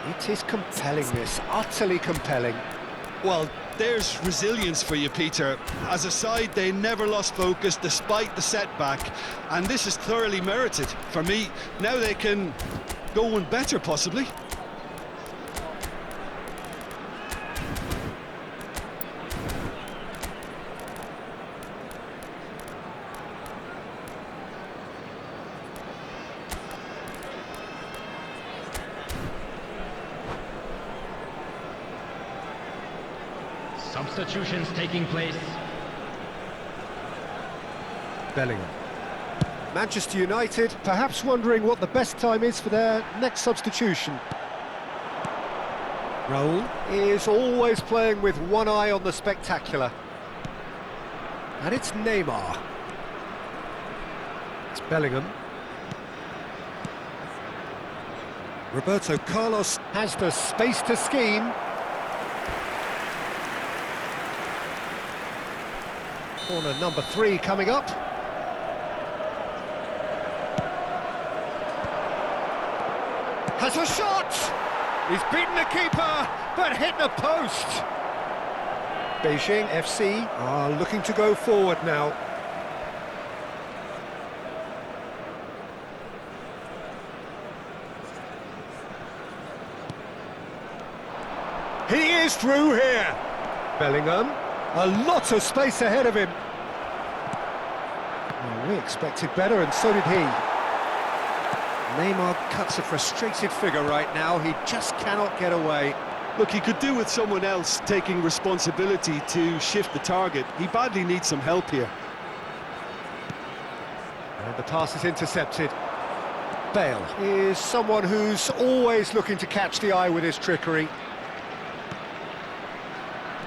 It is compelling, this, utterly compelling. Well, there's resilience for you, Peter. As a side, they never lost focus despite the setback, and this is thoroughly merited. For me, now they can go one better, possibly. Substitutions taking place. Bellingham. Manchester United perhaps wondering what the best time is for their next substitution. Raul is always playing with one eye on the spectacular. And it's Neymar. It's Bellingham. Roberto Carlos has the space to scheme. Corner number 3 coming up. Has a shot! He's beaten the keeper, but hit the post. Beijing FC are looking to go forward now. He is through here. Bellingham. A lot of space ahead of him. Well, we expected better, and so did he. Neymar cuts a frustrated figure right now. He just cannot get away. Look, he could do with someone else taking responsibility to shift the target. He badly needs some help here. And the pass is intercepted. Bale is someone who's always looking to catch the eye with his trickery.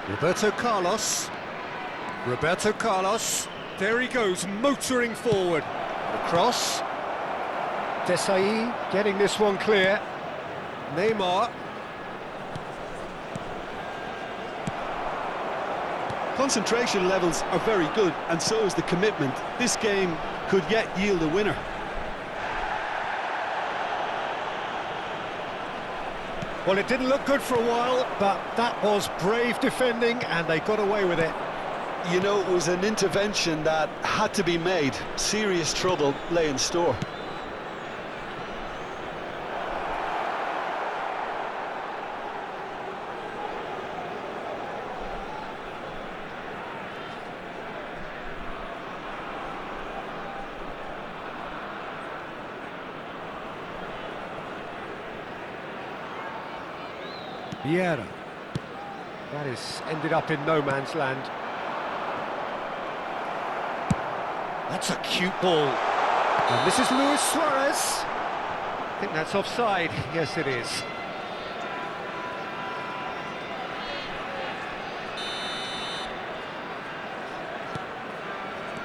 Roberto Carlos. Roberto Carlos. There he goes, motoring forward. Across. Desai getting this one clear. Neymar. Concentration levels are very good, and so is the commitment. This game could yet yield a winner. Well, it didn't look good for a while, but that was brave defending, and they got away with it. You know, it was an intervention that had to be made. Serious trouble lay in store. Vieira. That is ended up in no man's land. That's a cute ball. And this is Luis Suarez. I think that's offside. Yes, it is.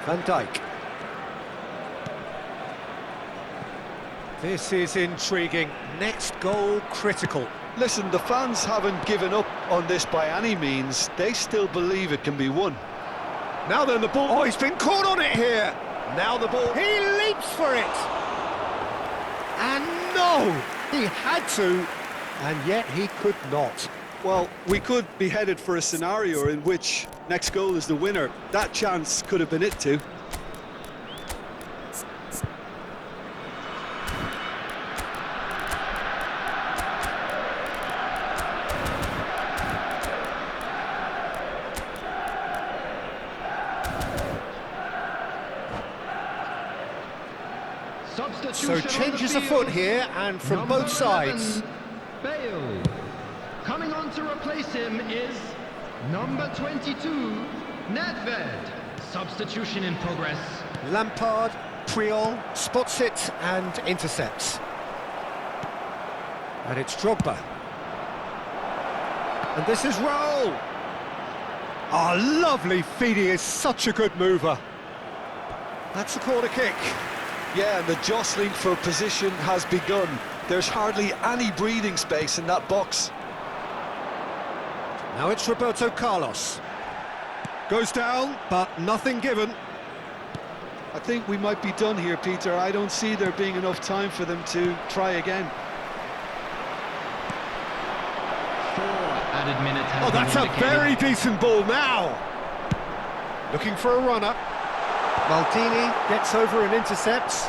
Van Dijk. This is intriguing. Next goal critical. Listen, the fans haven't given up on this by any means. They still believe it can be won. Now then, the ball. Oh, he's been caught on it here. Now the ball. He leaps for it. And no, he had to, and yet he could not. Well, we could be headed for a scenario in which next goal is the winner. That chance could have been it too. So changes afoot here, and from Number both sides. 11, Bale. Coming on to replace him is number 22, Nedved. Substitution in progress. Lampard, Priol, spots it and intercepts. And it's Drogba. And this is Raul. Oh, lovely feed, he is such a good mover. That's a corner kick. Yeah, and the jostling for position has begun. There's hardly any breathing space in that box. Now it's Roberto Carlos. Goes down, but nothing given. I think we might be done here, Peter. I don't see there being enough time for them to try again. 4 added minutes has Oh, been that's a indicated. very decent ball now. Looking for a runner. Maldini gets over and intercepts.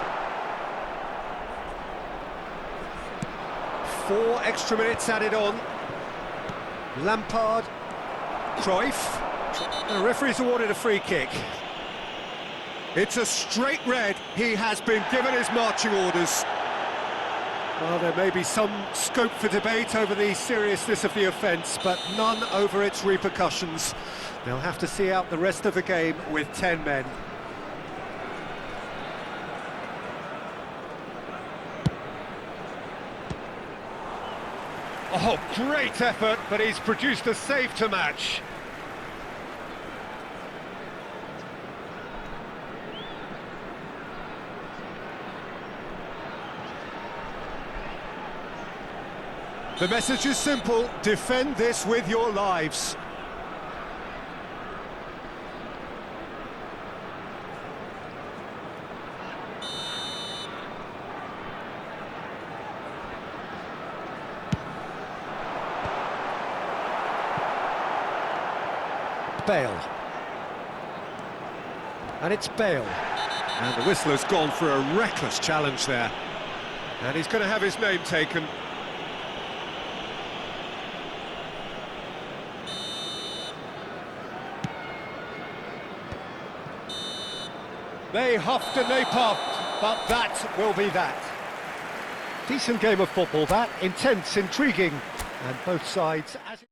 4 extra minutes added on. Lampard. Cruyff. The referee's awarded a free kick. It's a straight red. He has been given his marching orders. Well, there may be some scope for debate over the seriousness of the offence, but none over its repercussions. They'll have to see out the rest of the game with 10 men. Oh, great effort, but he's produced a save to match. The message is simple: defend this with your lives. Bale. And it's Bale. And the whistler's gone for a reckless challenge there. And he's going to have his name taken. They huffed and they puffed, but that will be that. Decent game of football, that. Intense, intriguing, and both sides as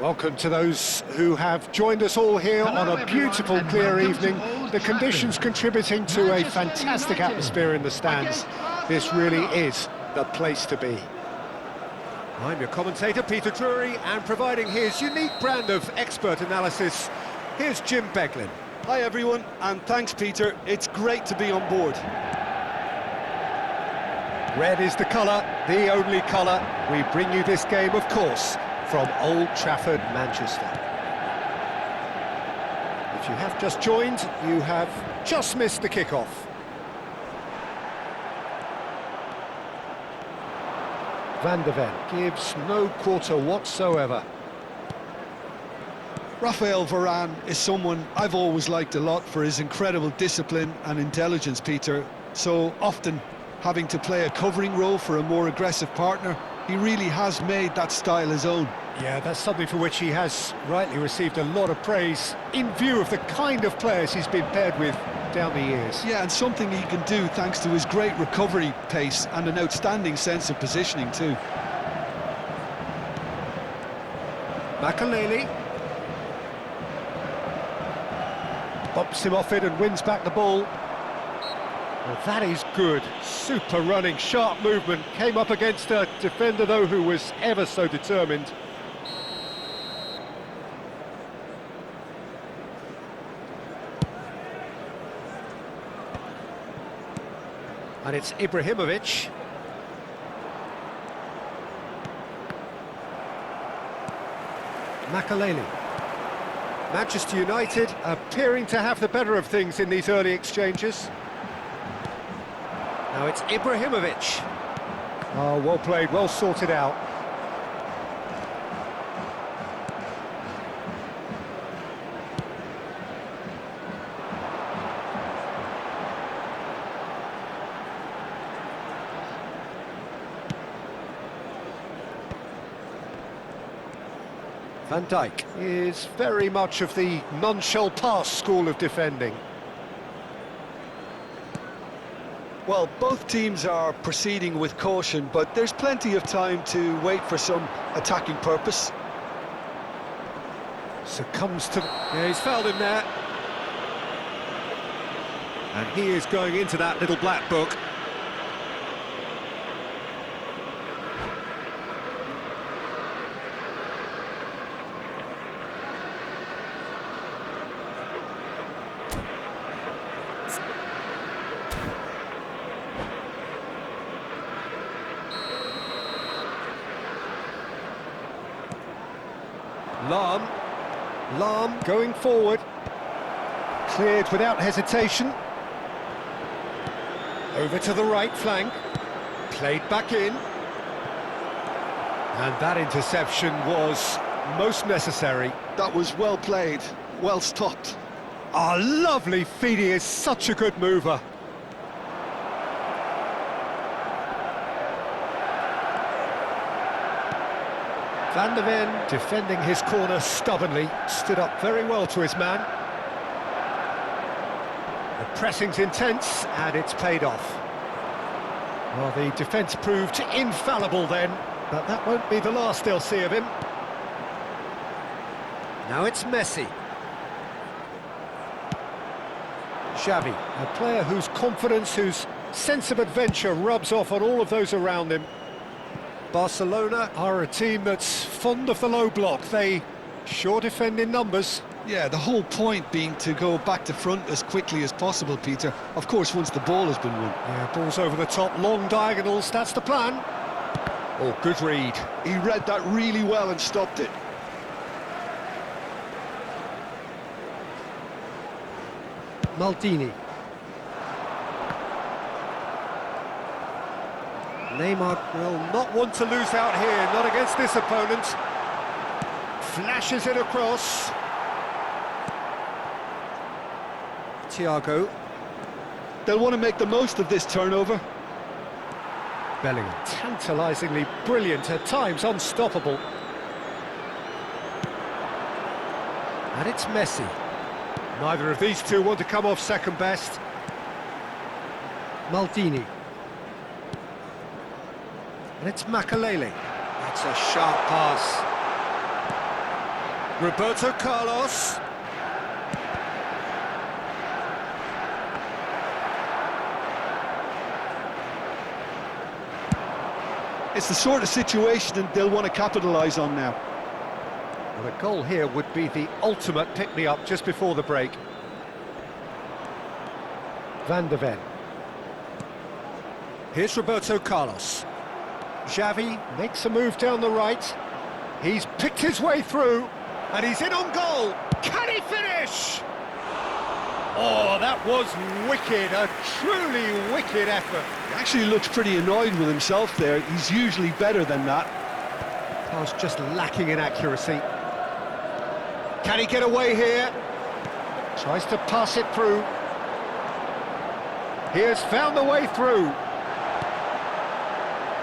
Welcome to those who have joined us all here on a beautiful, clear evening. The conditions contributing to a fantastic atmosphere in the stands. This really is the place to be. I'm your commentator, Peter Drury, and providing his unique brand of expert analysis, here's Jim Beglin. Hi everyone, and thanks Peter, it's great to be on board. Red is the colour, the only colour. We bring you this game, of course, from Old Trafford, Manchester. If you have just joined, you have just missed the kickoff. Van der Ven gives no quarter whatsoever. Raphael Varane is someone I've always liked a lot for his incredible discipline and intelligence, Peter. So often having to play a covering role for a more aggressive partner, he really has made that style his own. Yeah, that's something for which he has rightly received a lot of praise in view of the kind of players he's been paired with down the years. Yeah, and something he can do thanks to his great recovery pace and an outstanding sense of positioning too. Makelele bumps him off it and wins back the ball. Well, that is good. Super running, sharp movement. Came up against a defender, though, who was ever so determined. And it's Ibrahimovic. Makelele. Manchester United appearing to have the better of things in these early exchanges. Now it's Ibrahimovic. Oh, well played, well sorted out. Van Dijk is very much of the non-shall-pass school of defending. Well, both teams are proceeding with caution, but there's plenty of time to wait for some attacking purpose. Succumbs to... Yeah, he's fouled him there. And he is going into that little black book. Lahm going forward. Cleared without hesitation. Over to the right flank. Played back in. And that interception was most necessary. That was well played, well stopped. A lovely feed, he is such a good mover. Van der Ven defending his corner stubbornly, stood up very well to his man. The pressing's intense, and it's paid off. Well, the defence proved infallible then, but that won't be the last they'll see of him. Now it's Messi. Xavi, a player whose confidence, whose sense of adventure rubs off on all of those around him. Barcelona are a team that's fond of the low block. They sure defend in numbers. Yeah, the whole point being to go back to front as quickly as possible, Peter. Of course, once the ball has been won. Yeah, balls over the top, long diagonals, that's the plan. Oh, good read. He read that really well and stopped it. Maldini. Neymar will not want to lose out here, not against this opponent. Flashes it across. Thiago. They'll want to make the most of this turnover. Bellingham, tantalisingly brilliant, at times unstoppable. And it's Messi. Neither of these two want to come off second best. Maldini. And it's Makelele. That's a sharp pass. Roberto Carlos. It's the sort of situation that they'll want to capitalise on now. Well, a goal here would be the ultimate pick-me-up just before the break. Van de Ven. Here's Roberto Carlos. Xavi makes a move down the right. He's picked his way through, and he's in on goal. Can he finish? Oh, that was wicked, a truly wicked effort. He actually looks pretty annoyed with himself there. He's usually better than that. Pass just lacking in accuracy. Can he get away here? Tries to pass it through. He has found the way through.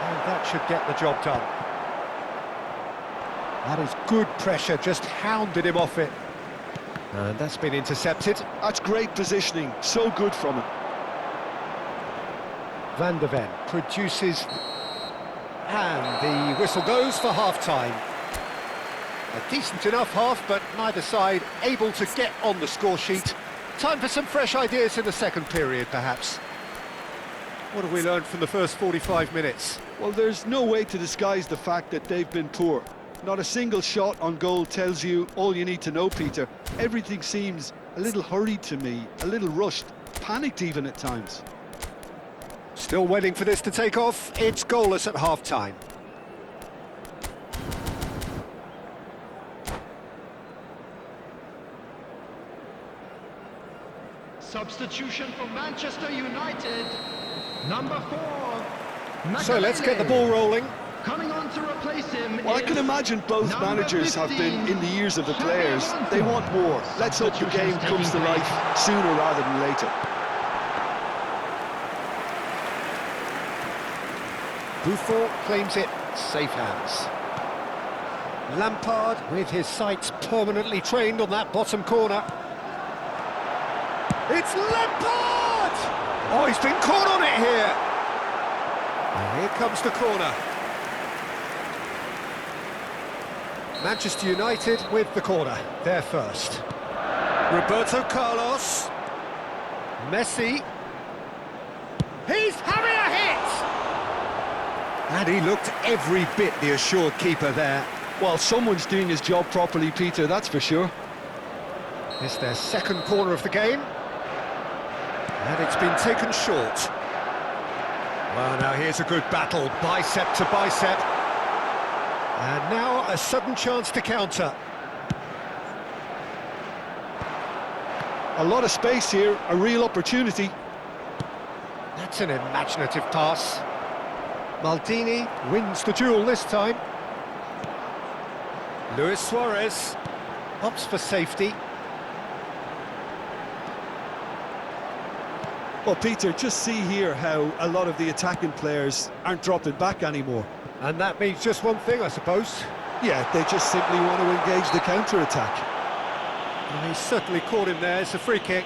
And that should get the job done. That is good pressure, just hounded him off it. And that's been intercepted. That's great positioning, so good from him. Van de Ven produces, and the whistle goes for half-time. A decent enough half, but neither side able to get on the score sheet. Time for some fresh ideas in the second period, perhaps. What have we learned from the first 45 minutes? Well, there's no way to disguise the fact that they've been poor. Not a single shot on goal tells you all you need to know, Peter. Everything seems a little hurried to me, a little rushed, panicked even at times. Still waiting for this to take off. It's goalless at half-time. Substitution for Manchester United. Number 4. So let's get the ball rolling. Coming on to replace him. Well, I can imagine both managers have been in the ears of the players. They want more. Let's hope the game comes to life sooner rather than later. Buffon claims it, safe hands. Lampard with his sights permanently trained on that bottom corner. It's Lampard! Oh, he's been caught on it here. And here comes the corner. Manchester United with the corner, they're first. Roberto Carlos. Messi. He's having a hit! And he looked every bit the assured keeper there. Well, someone's doing his job properly, Peter, that's for sure. It's their second corner of the game. And it's been taken short. Well, now here's a good battle, bicep to bicep. And now a sudden chance to counter. A lot of space here, a real opportunity. That's an imaginative pass. Maldini wins the duel this time. Luis Suarez opts for safety. Well, Peter, just see here how a lot of the attacking players aren't dropping back anymore. And that means just one thing, I suppose. Yeah, they just simply want to engage the counter-attack. Well, he's certainly caught him there. It's a free kick.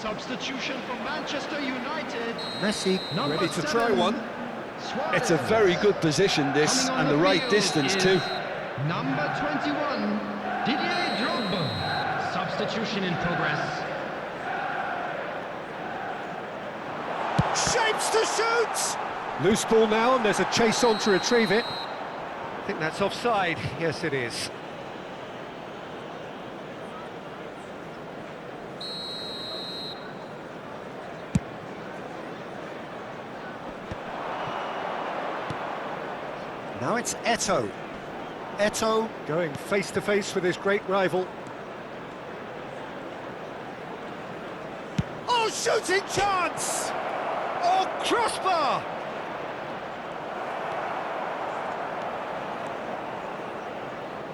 Substitution for Manchester United. Messi ready to try one. Suarez. It's a very good position, this, Coming on and the right field distance, is too. Number 21, Didier Drogba. Substitution in progress. Shapes to shoot! Loose ball now, and there's a chase on to retrieve it. I think that's offside. Yes, it is. Now it's Eto'o. Eto'o going face-to-face with his great rival. Oh, shooting chance! Oh, crossbar!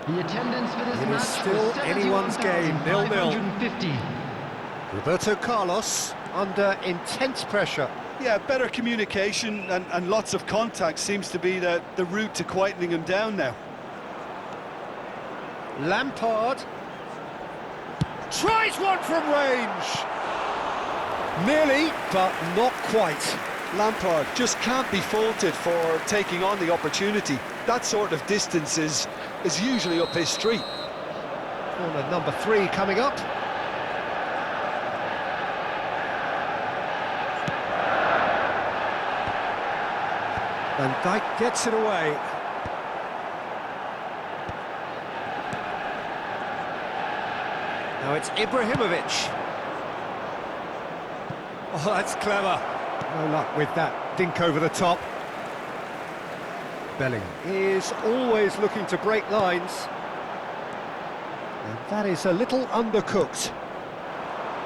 The attendance for this It is match still was anyone's game, 0-0. 71,550. Roberto Carlos under intense pressure. Yeah, better communication and lots of contact seems to be the route to quietening him down now. Lampard tries one from range. Nearly, but not quite. Lampard just can't be faulted for taking on the opportunity. That sort of distance is usually up his street. Corner number 3 coming up. Van Dijk gets it away. Now it's Ibrahimovic. Oh, that's clever. No luck with that dink over the top. Bellingham is always looking to break lines. And that is a little undercooked.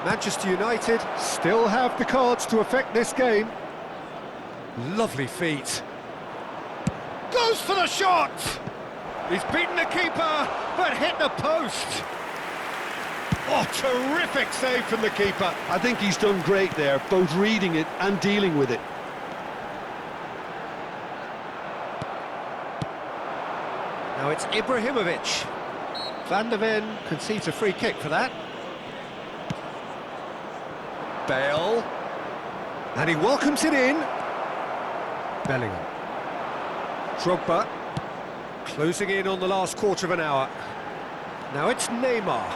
Manchester United still have the cards to affect this game. Lovely feet. Goes for the shot! He's beaten the keeper, but hit the post. Oh, terrific save from the keeper. I think he's done great there, both reading it and dealing with it. Now it's Ibrahimovic. Van der Ven concedes a free kick for that. Bale. And he welcomes it in. Bellingham. Drogba. Closing in on the last quarter of an hour. Now it's Neymar.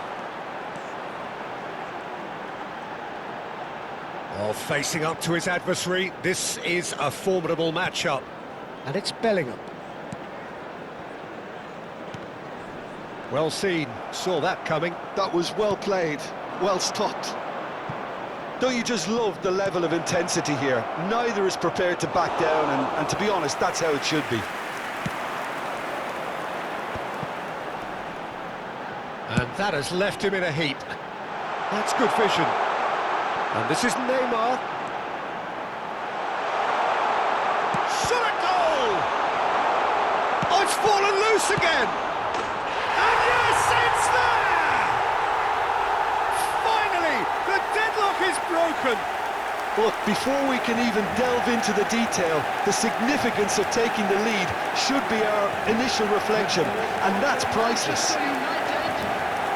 Oh, facing up to his adversary. This is a formidable matchup. And it's Bellingham. Well seen, saw that coming. That was well played, well stopped. Don't you just love the level of intensity here? Neither is prepared to back down, and to be honest, that's how it should be. And that has left him in a heap. That's good vision. And this is Neymar. Shot at goal! Oh, it's fallen loose again! And yes, it's there! Finally, the deadlock is broken. Look, before we can even delve into the detail, the significance of taking the lead should be our initial reflection, and that's priceless.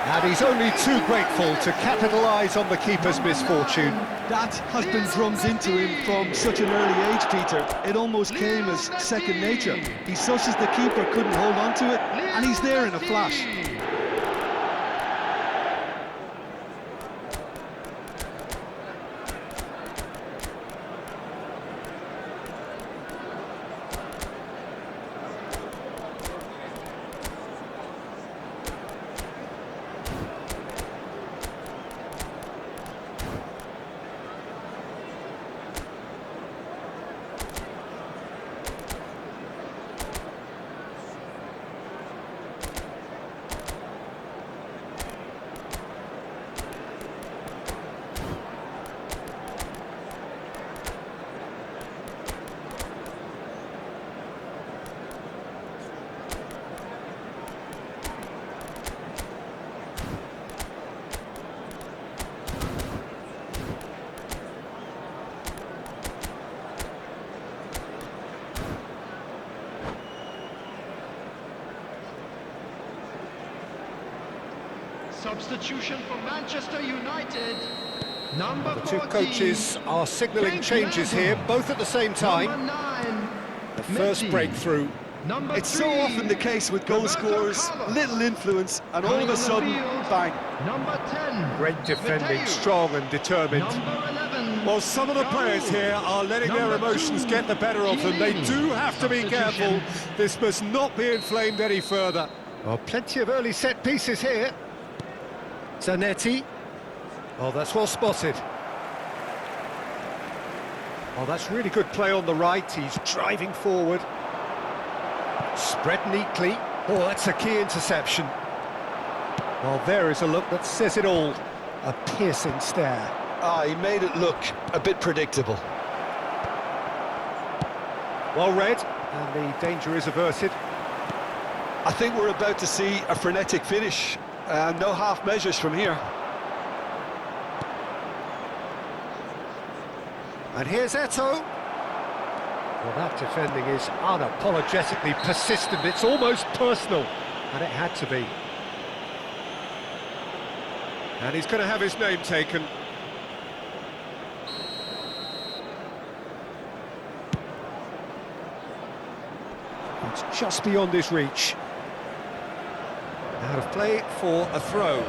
And he's only too grateful to capitalise on the keeper's misfortune. That has been drummed into him from such an early age, Peter. It almost came as second nature. He susses the keeper couldn't hold on to it, and he's there in a flash. Substitution for Manchester United. Number The two 14, coaches are signalling Pink changes Lantern. here, both at the same time. Number 9, The first Messi. breakthrough. Number It's 3, so often the case with goal Roberto scorers, Carlos. little influence, and all Coming of a on the sudden, field, bang. Number 10, Great defending, Mateo. strong and determined. Number 11, Well, some of the players Raul. here are letting their Number emotions 2, get the better of them. They Chiellini. do have to be careful. Substitution. This must not be inflamed any further. Oh, plenty of early set pieces here. Zanetti. Oh, that's well spotted. Oh, that's really good play on the right. He's driving forward. Spread neatly. Oh, that's a key interception. Well, there is a look that says it all. A piercing stare. Ah, he made it look a bit predictable. Well read, and the danger is averted. I think we're about to see a frenetic finish. No half measures from here. And here's Eto'o. Well, that defending is unapologetically persistent. It's almost personal, and it had to be. And he's going to have his name taken. It's just beyond his reach. Out of play for a throw.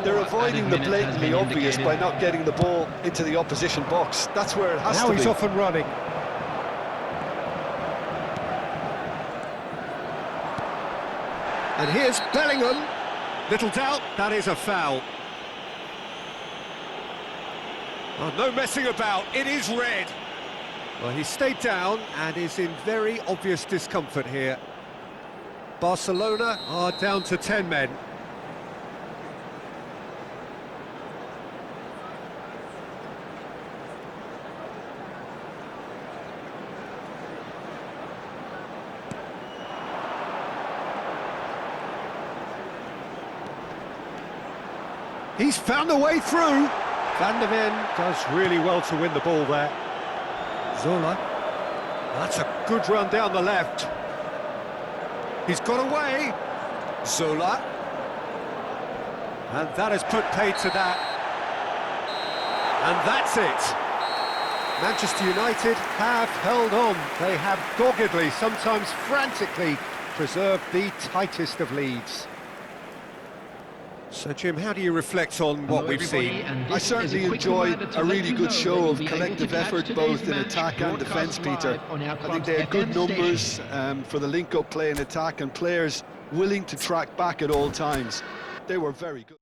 They're avoiding the blatantly obvious by not getting the ball into the opposition box. That's where it has to be. Now he's off and running. And here's Bellingham. Little doubt, that is a foul. Oh, no messing about, it is red. Well, he stayed down and is in very obvious discomfort here. Barcelona are down to 10 men. He's found a way through. Van der Ven does really well to win the ball there. Zola. That's a good run down the left. He's got away. Zola. And that has put paid to that. And that's it. Manchester United have held on. They have doggedly, sometimes frantically, preserved the tightest of leads. So, Jim, how do you reflect on what we've seen? I certainly enjoyed a really good show of collective effort, both in attack and defence, Peter. I think they had good numbers for the link-up play in attack, and players willing to track back at all times. They were very good.